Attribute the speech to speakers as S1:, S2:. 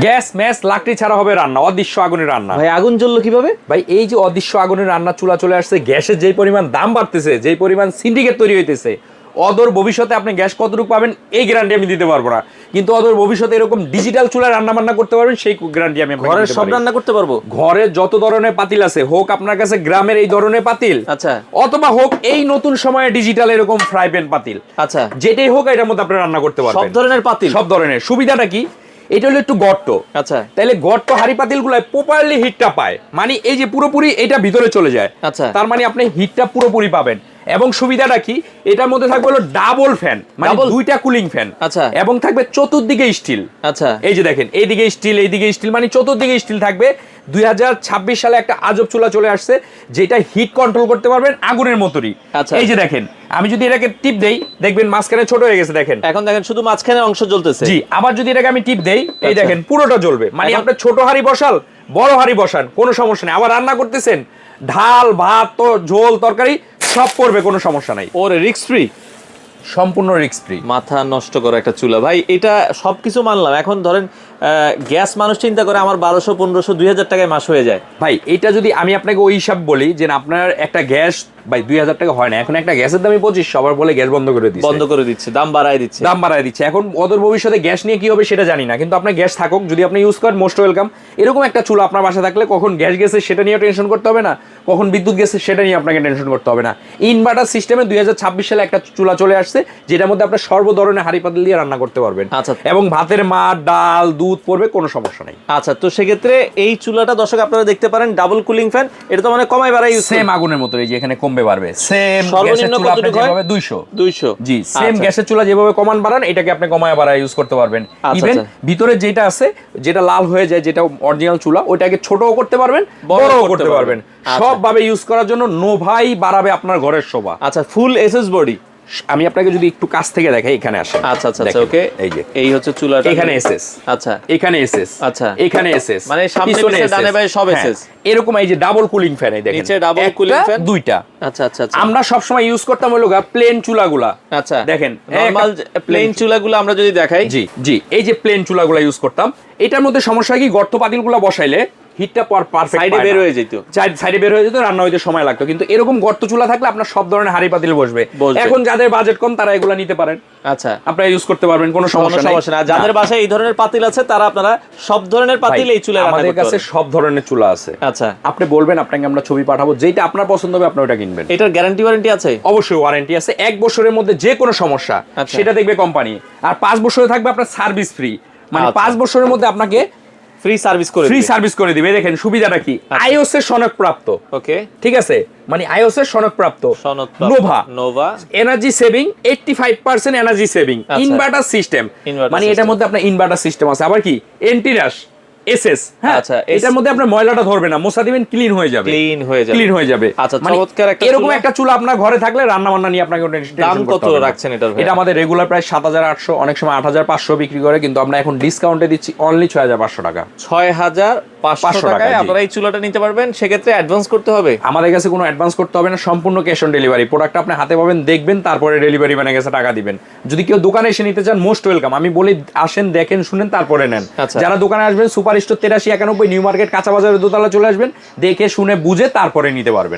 S1: Gas mass লাকড়ি ছাড়া হবে রান্না, অদৃশ্য আগুনের রান্না।
S2: ভাই আগুন জ্বললো কিভাবে?
S1: ভাই এই যে অদৃশ্য আগুনের রান্না চুলা চলে আসছে, গ্যাসের যেই পরিমাণ দাম বাড়তেছে, যেই পরিমাণ সিন্ডিকেট তৈরি হইতেছে, অদূর ভবিষ্যতে আপনি গ্যাস কতটুকু পাবেন এই গ্যারান্টি আমি দিতে পারবো না, কিন্তু অদূর ভবিষ্যতে এরকম ডিজিটাল চুলায় রান্না বান্না করতে পারবেন সেই গ্যারান্টি আমি আপনাকে
S2: ঘরের
S1: দিতে
S2: সব
S1: পারি।
S2: রান্না করতে পারবো?
S1: ঘরে যত ধরনের পাতিল আছে, হোক আপনার কাছে গ্রামের এই ধরনের পাতিল,
S2: আচ্ছা
S1: অথবা হোক এই নতুন সময়ে ডিজিটাল এরকম ফ্রাই প্যান পাতিল,
S2: আচ্ছা,
S1: যেটাই হোক এটার মধ্যে আপনি রান্না করতে পারবেন।
S2: সব ধরনের পাতিল?
S1: সব ধরনের। সুবিধাটা কি, এটা হলো একটু গর্ত,
S2: আচ্ছা
S1: তাইলে গর্ত হাড়ি পাতিল গুলায় প্রপারলি হিটটা পায়, মানে এই যে পুরোপুরি এটা ভিতরে চলে যায়,
S2: আচ্ছা।
S1: তার মানে আপনি হিটটা পুরোপুরি পাবেন। এবং সুবিধাটা কি, এটার মধ্যে থাকবে হলো ডাবল ফ্যান, মানে দুইটা কুলিং ফ্যান,
S2: আচ্ছা,
S1: এবং থাকবে চতুর্দিকে স্টিল।
S2: আচ্ছা,
S1: এই যে দেখেন এইদিকে স্টিল এইদিকে স্টিল, মানে চতুর্দিকে স্টিল থাকবে। 2026 সালে একটা আজব চুলা চলে আসছে যেটা হিট কন্ট্রোল করতে পারবেন আগুনের মতোই।
S2: আচ্ছা।
S1: এই যে দেখেন, আমি যদি এটাকে টিপ দেই দেখবেন মাঝখানে ছোট হয়ে গেছে, দেখেন
S2: এখন দেখেন শুধু মাঝখানে অংশ জ্বলতেছে।
S1: জি, আবার যদি এটাকে আমি টিপ দেই এই
S2: আচ্ছা।
S1: দেখেন পুরোটা জ্বলবে, মানে
S2: এখন-
S1: আপনি ছোট হাঁড়ি বসাল বড় হাঁড়ি বসান কোনো সমস্যা নেই, আবার রান্না করতেছেন ঢাল ভাত তো ঝোল তরকারি সব করবে, কোনো সমস্যা নাই,
S2: ওরে রিস্ক ফ্রি,
S1: সম্পূর্ণ রিস্ক ফ্রি।
S2: মাথা নষ্ট করা একটা চুলা ভাই। এটা সবকিছু মানলাম, এখন ধরেন গ্যাস মানুষ চিন্তা করে আমার 1200 1500 2000 টাকায় মাস হয়ে যায়।
S1: ভাই এটা যদি আমি আপনাকে ওই হিসাব বলি যে না, আপনার একটা গ্যাস ভাই 2000 টাকা হয় না, এখন একটা গ্যাসের দামই 2500, আবার বলে গ্যাস বন্ধ করে দিচ্ছে,
S2: বন্ধ করে দিচ্ছে, দাম বাড়ায় দিচ্ছে,
S1: দাম বাড়ায় দিচ্ছে। এখন অদূর ভবিষ্যতে গ্যাস নিয়ে কি হবে সেটা জানি না, কিন্তু আপনার গ্যাস থাকুক, যদি আপনি ইউজ করেন মোস্ট ওয়েলকাম। এরকম একটা চুলা আপনার বাসা থাকলে কখন গ্যাস গেছে সেটা নিয়ে টেনশন করতে হবে না, কখন বিদ্যুৎ গেছে সেটা নিয়ে আপনাকে টেনশন করতে হবে না। ইনভার্টার সিস্টেমে 2026 সালে একটা চুলা চলে আসছে যেটার মধ্যে আপনার সর্ব ধরনের হাঁড়ি পাতিল দিয়ে রান্না করতে পারবেন,
S2: আচ্ছা।
S1: এবং ভাতের মার ডাল দুধ পড়বে, কোনো সমস্যা নাই।
S2: আচ্ছা, তো সেক্ষেত্রে এই চুলাটা দর্শক আপনারা দেখতে পারেন ডাবল কুলিং ফ্যান, এটা তো মানে কমাই বাড়াই ইউজ
S1: সেম আগুনের মতো, এই যে এখানে কমবে বাড়বে, সেম
S2: সর্বনিম্ন কতটুকু হয়?
S1: 200
S2: 200।
S1: জি, সেম গ্যাসের চুলা যেভাবে কমান বাড়ান এটাকে আপনি কমায় বাড়ায় ইউজ করতে পারবেন।
S2: আচ্ছা,
S1: ইভেন
S2: আচ্ছা।
S1: ভিতরে যেটা আছে, যেটা লাল হয়ে যায়, যেটা অরিজিনাল চুলা, ওইটাকে ছোটও করতে পারবেন বড়ও করতে পারবেন,
S2: আচ্ছা।
S1: সব ভাবে ইউজ করার জন্য নোভাই বাড়াবে আপনার ঘরের শোভা।
S2: আচ্ছা, ফুল এসএস বডি।
S1: আমি আপনাকে যদি একটু কাছ থেকে দেখাই, এখানে আসেন।
S2: আচ্ছা আচ্ছা
S1: দেখেন,
S2: ওকে,
S1: এই যে
S2: এই হচ্ছে চুলাটা,
S1: এখানে এসএস,
S2: আচ্ছা
S1: এখানে এসএস,
S2: আচ্ছা,
S1: এখানে এসএস,
S2: মানে সামনে পিছে ডানে বাঁয়ে সব SS।
S1: এরকম এই যে ডাবল কুলিং ফ্যান, এই দেখেন
S2: নিচে ডাবল কুলিং ফ্যান,
S1: দুইটা।
S2: আচ্ছা আচ্ছা আচ্ছা।
S1: আমরা সব সময় ইউজ করতাম হলো প্লেন চুলাগুলা,
S2: আচ্ছা
S1: দেখেন
S2: নরমাল প্লেন চুলাগুলো আমরা যদি দেখাই,
S1: জি জি, এই যে প্লেন চুলাগুলা ইউজ করতাম, এটার মধ্যে সমস্যা কি, গর্ত পাতিলগুলা বসাইলে হিটটা পারফেক্ট
S2: সাইডে বের হয়ে যেত,
S1: সাইডে বের হয়ে যেত, রান্না হইতে সময় লাগতো, কিন্তু এরকম গর্ত চুলা থাকলে আপনার সব ধরনের হাঁড়ি পাতিল বসবে। এখন যাদের বাজেট কম তারা এগুলা নিতে পারেন,
S2: আচ্ছা
S1: আপনারা ইউজ করতে পারবেন, কোনো সমস্যা
S2: না। যাদের বাসায় এই ধরনের পাতিল আছে তারা আপনারা সব ধরনের পাতিল এই চুলায় রান্না করতে
S1: আমাদের কাছে
S2: পারবেন।
S1: সব ধরনের চুলা আছে।
S2: আচ্ছা,
S1: আপনি বলবেন, আপনাকে আমরা ছবি পাঠাবো, যেটা আপনার পছন্দ হবে আপনি ওটা কিনবেন।
S2: এটার গ্যারান্টি ওয়ারেন্টি আছে?
S1: অবশ্যই ওয়ারেন্টি আছে, 1 বছরের মধ্যে যে কোনো সমস্যা
S2: আচ্ছা।
S1: সেটা দেখবে কোম্পানি, আর 5 বছরে থাকবে আপনার সার্ভিস ফ্রি, মানে
S2: আচ্ছা।
S1: 5 বছরের মধ্যে আপনাকে
S2: ফ্রি সার্ভিস করে
S1: ফ্রি
S2: দিবে।
S1: সার্ভিস করে দিবে। দেখেন সুবিধাটা কি, আইওএস এর সনদপ্রাপ্ত,
S2: ওকে,
S1: ঠিক আছে, মানে আইওএস এর সনদপ্রাপ্ত,
S2: সনদপ্রাপ্ত।
S1: Nova,
S2: Nova
S1: energy saving 85% energy saving,
S2: আচ্ছা।
S1: ইনভার্টার সিস্টেম,
S2: Inverter
S1: মানে এটার
S2: system।
S1: মধ্যে আপনার ইনভার্টার সিস্টেম আছে, আবার কি এন্টিরাশ এসএস, হ্যাঁ
S2: আচ্ছা,
S1: এটার মধ্যে আপনার ময়লাটা ধরবে না, মোছা দিবেন ক্লিন হয়ে যাবে,
S2: ক্লিন হয়ে যাবে,
S1: ক্লিন হয়ে যাবে।
S2: আচ্ছা,
S1: মানে
S2: চমৎকার একটা
S1: এরকম
S2: চুলা।
S1: একটা চুলা আপনার ঘরে থাকলে রান্না বান্না নিয়ে আপনাকে
S2: দাম কত রাখছেন এটার ভাই?
S1: এটা আমাদের রেগুলার প্রাইস 7800, অনেক সময় 8500 বিক্রি করে, কিন্তু আমরা এখন ডিসকাউন্টে দিচ্ছি অনলি 6500 টাকা।
S2: 6500 টাকায়
S1: জি।
S2: আপনারা এই চুলাটা নিতে পারবেন। সেক্ষেত্রে অ্যাডভান্স করতে হবে?
S1: আমাদের কাছে কোনো অ্যাডভান্স করতে হবে না, সম্পূর্ণ ক্যাশ অন ডেলিভারি, প্রোডাক্ট আপনি হাতে পাবেন, দেখবেন, তারপরে ডেলিভারি ম্যানের কাছে টাকা দিবেন। যদি কেউ দোকানে এসে নিতে চান মোস্ট ওয়েলকাম, আমি বলি আসেন, দেখেন, শুনেন, তারপরে নেন।
S2: আচ্ছা।
S1: যারা দোকানে আসবেন সুপার স্টোর 8391 নিউ মার্কেট কাঁচা বাজারের দোতলা চলে আসবেন, দেখে শুনে বুঝে তারপরে নিতে পারবেন।